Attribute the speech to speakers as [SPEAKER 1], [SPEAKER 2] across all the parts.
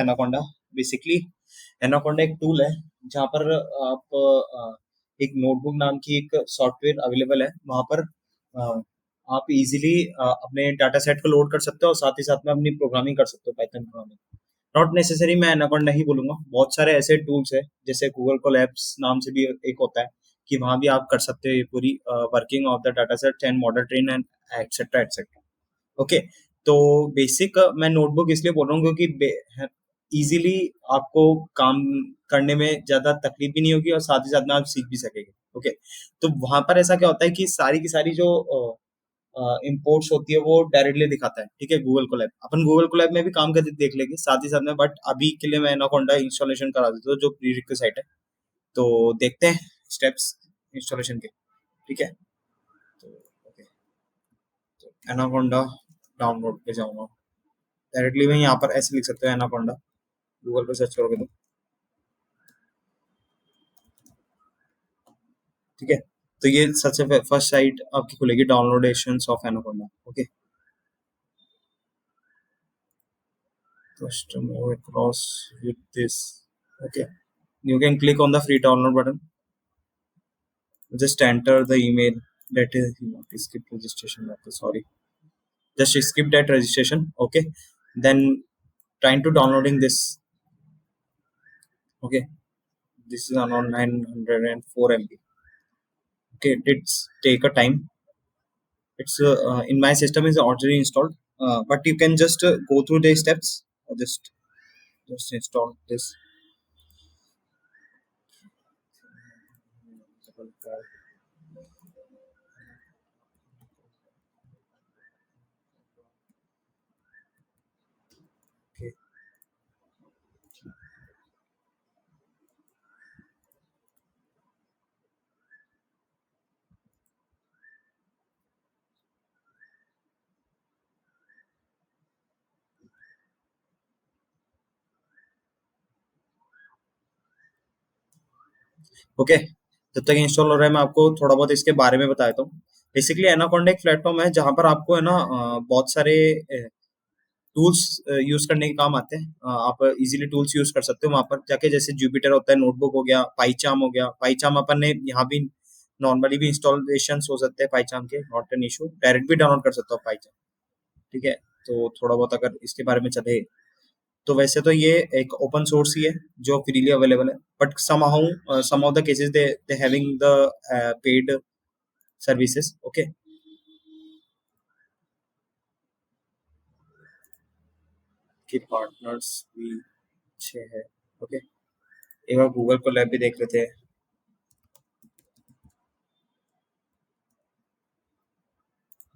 [SPEAKER 1] Anaconda basically anaconda एक tool है जहाँ पर आप एक नोटबुक नाम की एक सॉफ्टवेयर अवेलेबल है वहाँ पर आप इजीली अपने डाटा सेट को लोड कर सकते हो और साथ ही साथ में अपनी प्रोग्रामिंग कर सकते हो पाइथन प्रोग्रामिंग। नॉट नेसेसरी मैं एनाकोंडा ही बोलूंगा, बहुत सारे ऐसे टूल्स है जैसे गूगल कोलैब्स नाम से भी एक होता है कि वहां भी आप कर सकते हो ये पूरी working of the data set and model train and etcetera etcetera. Okay, तो बेसिक मैं नोटबुक इसलिए बोल रहा हूँ क्योंकि इजीली आपको काम करने में ज्यादा तकलीफ भी नहीं होगी और साथ ही साथ में आप सीख भी सकेंगे। ओके, तो वहां पर ऐसा क्या होता है कि सारी की सारी जो इंपोर्ट्स होती है वो डायरेक्टली दिखाता है। ठीक है, गूगल कोलैब अपन गूगल कोलैब में भी काम कर देख लेंगे साथ ही साथ में, बट अभी के लिए मैं एनाकोंडा इंस्टॉलेशन करा देता हूँ जो प्री रिक्विजिट है। तो देखते हैं स्टेप्स इंस्टॉलेशन के। ठीक है, तो ओके, तो एनाकोंडा डाउनलोड पे जाऊंगा डायरेक्टली। मैं यहाँ पर ऐसे लिख सकते हो एनाकोंडा, गूगल पे सर्च करोगे तो। ठीक है, तो ये सबसे फर्स्ट साइट आपकी खुलेगी, downloadation of Anaconda. Okay, first move across with this. Okay, you can click on the free download button, just enter the email that is, you want to skip registration. Okay, sorry, just skip that registration. Okay, then trying to downloading this. Okay, this is around 904 MB. Okay, it's take a time. It's in my system is already installed, but you can just go through the steps. Just install this. Okay, okay, जब तक install हो रहा है मैं आपको थोड़ा बहुत इसके बारे में बता देता हूँ। बेसिकली एनाकोंडा एक प्लेटफॉर्म है जहाँ पर आपको है ना बहुत सारे टूल्स यूज करने के काम आते हैं। आप इजीली टूल्स यूज कर सकते हो वहां पर जाके, जैसे जुपिटर होता है, नोटबुक हो गया, पाईचाम हो गया। पाईचाम अपन ने यहाँ भी नॉर्मली भी इंस्टॉलेशन हो सकते हैं पाईचाम के, नॉट एन इशू, डायरेक्ट भी डाउनलोड कर सकते हो पाईचाम। ठीक है, तो थोड़ा बहुत अगर इसके बारे में चले तो वैसे तो ये एक ओपन सोर्स ही है जो फ्रीली अवेलेबल है, but some of the cases they having the paid services. Okay, कि पार्टनर्स भी अच्छे हैं। ओके, एक बार गूगल को लैब भी देख लेते हैं।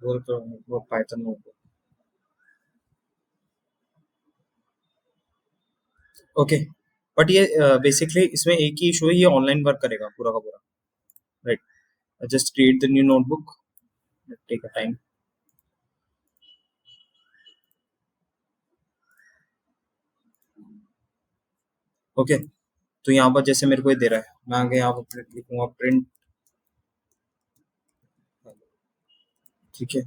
[SPEAKER 1] गूगल को वो पाइथन नोटबुक। ओके, बट ये बेसिकली इसमें एक ही इशू है, ये ऑनलाइन वर्क करेगा पूरा का पूरा। Right, just create the new notebook, take a time. Okay, तो यहाँ पर जैसे मेरे को ये दे रहा है, मैं आगे यहाँ पर लिखूंगा प्रिंट। ठीक है,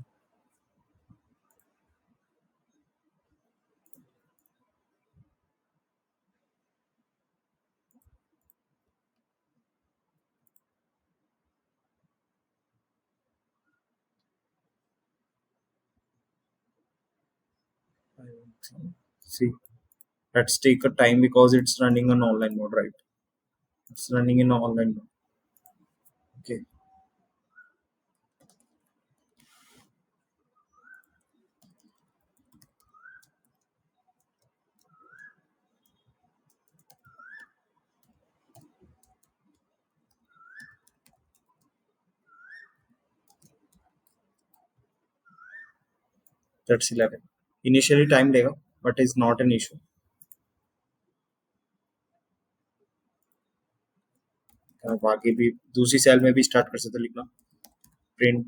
[SPEAKER 1] see, let's take a time because it's running on online mode, right? It's running in online mode. Okay, that's 11. Initially time लेगा, but is not an issue. आप आगे भी दूसरी सेल में भी स्टार्ट कर सकते हो लिखना, प्रिंट।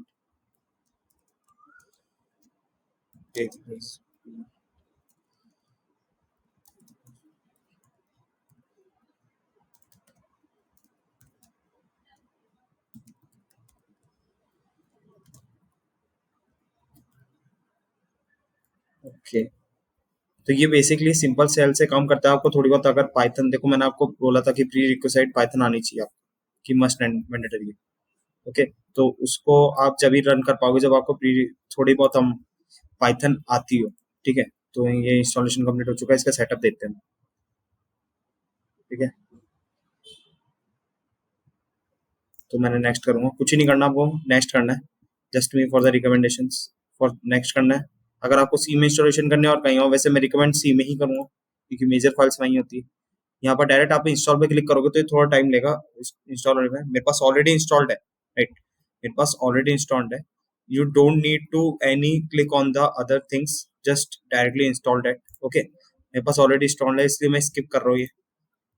[SPEAKER 1] ओके, तो ये बेसिकली सिंपल सेल से काम करता है। आपको थोड़ी बहुत अगर पाइथन, देखो मैंने आपको बोला था कि प्री रिक्विजिट पाइथन आनी चाहिए आपको, कि मस्ट एंड मैंडेटरी। ओके, तो उसको आप जब ही रन कर पाओगे जब आपको प्री थोड़ी बहुत हम पाइथन आती हो। ठीक है, तो ये इंस्टॉलेशन कंप्लीट हो चुका है, इसका सेटअप देखते हैं। ठीक है, तो मैंने नेक्स्ट करूंगा, कुछ ही नहीं करना आपको, नेक्स्ट करना है। Just me for the recommendation for next करना है। अगर आपको सी में इंस्टॉलेशन करने और कहीं और, वैसे मैं रिकमेंड सी में ही करूंगा क्योंकि मेजर फाइल्स वहीं होती है। यहाँ पर डायरेक्ट आप इंस्टॉल पे क्लिक करोगे तो ये थोड़ा टाइम लेगा इंस्टॉल होने में। मेरे पास ऑलरेडी इंस्टॉल्ड है, राइट, मेरे पास ऑलरेडी इंस्टॉल्ड है। You don't need to any click on the other things, just directly installed है। ओके, मेरे पास ऑलरेडी इंस्टॉल्ड है इसलिए मैं स्किप कर रहा हूँ ये,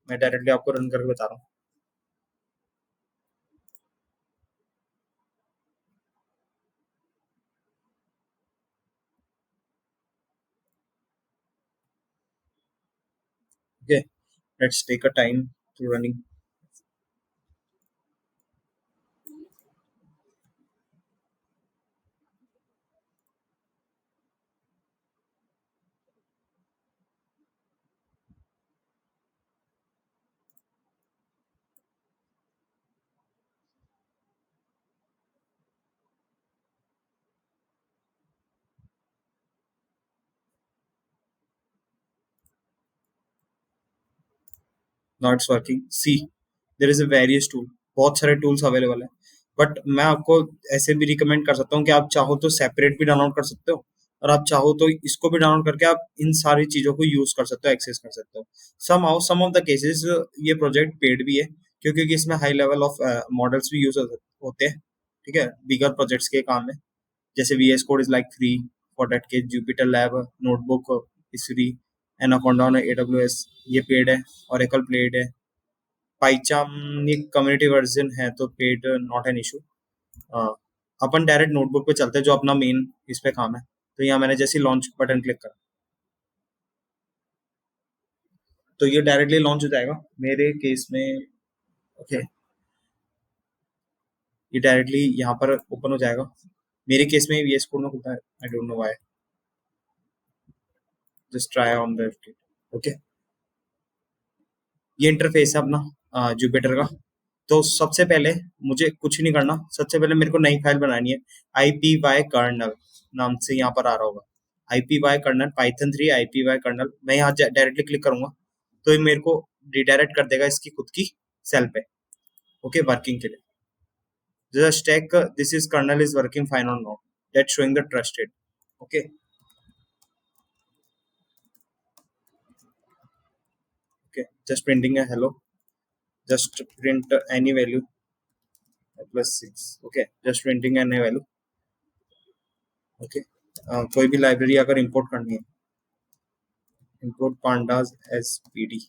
[SPEAKER 1] मैं डायरेक्टली आपको रन करके बता रहा हूँ। Okay, let's take a time to running. Not working, see there is a various tool, बहुत सारे टूल्स अवेलेबल है। बट मैं आपको ऐसे भी रिकमेंड कर सकता हूँ कि आप चाहो तो सेपरेट भी डाउनलोड कर सकते हो, और आप चाहो तो इसको भी डाउनलोड करके आप इन सारी चीजों को यूज कर सकते हो, एक्सेस कर सकते हो। सम ऑफ द केसेस ये प्रोजेक्ट पेड भी है, क्योंकि इसमें हाई लेवल ऑफ मॉडल्स भी यूज होते हैं। ठीक है, बिगर प्रोजेक्ट्स के काम में, जैसे V S code is like free for date के, Jupyter lab notebook is free, Anaconda on AWS ये पेड है, ओरेकल पेड है, पाइचाम ये कम्युनिटी वर्जन है तो पेड नॉट एन इशू। अपन डायरेक्ट नोटबुक पे चलते हैं जो अपना मेन इस पे काम है। तो यहाँ मैंने जैसे लॉन्च बटन क्लिक करा तो ये डायरेक्टली लॉन्च हो जाएगा मेरे केस में। ओके, ये डायरेक्टली यहाँ पर ओपन हो जाएगा मेरे केस में, वीएस कोड में खुलता है, I don't know why. Just try on that. Okay, ये इंटरफेस है अपना जुपिटर का। तो सबसे पहले मुझे कुछ नहीं करना, सबसे पहले मेरे को नई फाइल बनानी है। IPY कर्नल नाम से यहाँ पर आ रहा होगा, IPY kernel Python 3 IPY kernel. मैं यहाँ डायरेक्टली क्लिक करूंगा तो ये मेरे को रिडायरेक्ट कर देगा इसकी खुद की सेल पे। ओके, वर्किंग के लिए just check this is kernel is working fine और not, that showing the trusted. Okay, okay, just printing है hello, just print any value +6। Okay, just printing any value. Okay, कोई भी library अगर import करनी है, import pandas SPD,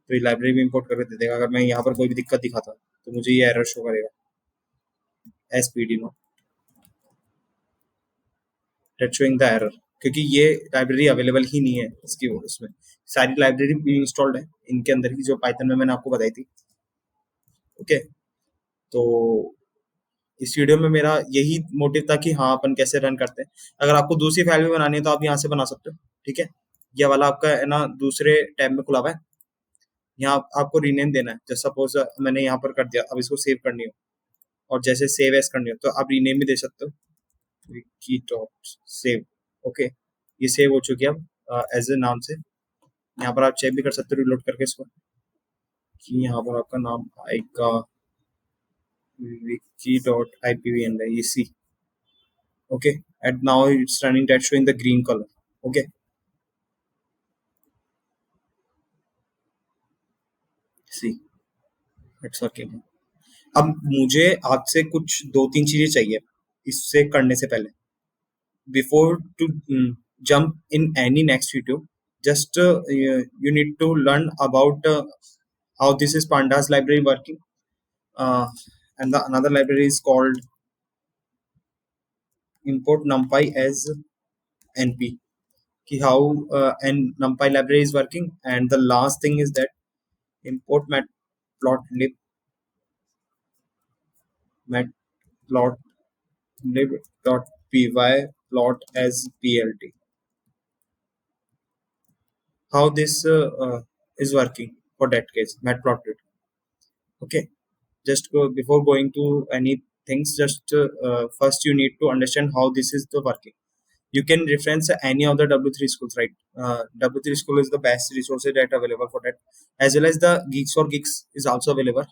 [SPEAKER 1] तो ये library भी इंपोर्ट करके दे देगा। अगर मैं यहाँ पर कोई भी दिक्कत दिखाता तो मुझे ये एरर शो करेगा, SPD no date showing the error, क्योंकि ये लाइब्रेरी अवेलेबल ही नहीं है इसकी उसमें। सारी लाइब्रेरी भी इंस्टॉल्ड है इनके अंदर की जो पाइथन में मैंने आपको बताई थी। ओके, तो इस वीडियो में मेरा यही मोटिव था कि हाँ अपन कैसे रन करते हैं। अगर आपको दूसरी फाइल भी बनानी है तो आप यहाँ से बना सकते हो। ठीक है, ये वाला आपका है ना दूसरे टैब में खुला हुआ है, यहाँ आपको रीनेम देना है। जैसे सपोज मैंने यहाँ पर कर दिया, अब इसको सेव करनी हो और जैसे सेव एज करनी हो तो आप रीनेम भी दे सकते हो, की टॉप सेव। ओके, ये सेव हो चुकी है अब एज ए नाम से। यहाँ पर आप चेक भी कर सकते हो रिलोड करके इसको, कि यहाँ पर आपका नाम आएगा wiki.ipvn okay, and now it's running, that showing the green color. Okay, see, it's working. अब मुझे आपसे कुछ दो तीन चीजें चाहिए इससे करने से पहले, before to jump in any next video. Just you need to learn about how this is pandas library working, uh, and the another library is called import numpy as np, ki how and numpy library is working. And the last thing is that import matplotlib matplotlib.py plot as plt. how this is working for that case, matplotlib. Okay, just go before going to any things, just first you need to understand how this is the working. You can reference any of the W3 schools, right? W3 school is the best resources that are available for that, as well as the Geeks for Geeks is also available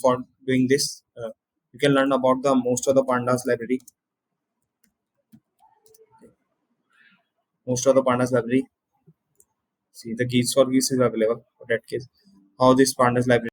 [SPEAKER 1] for doing this. You can learn about the most of the pandas library, most of the pandas library. See, the Geeks for Geeks is available for that case. How this pandas library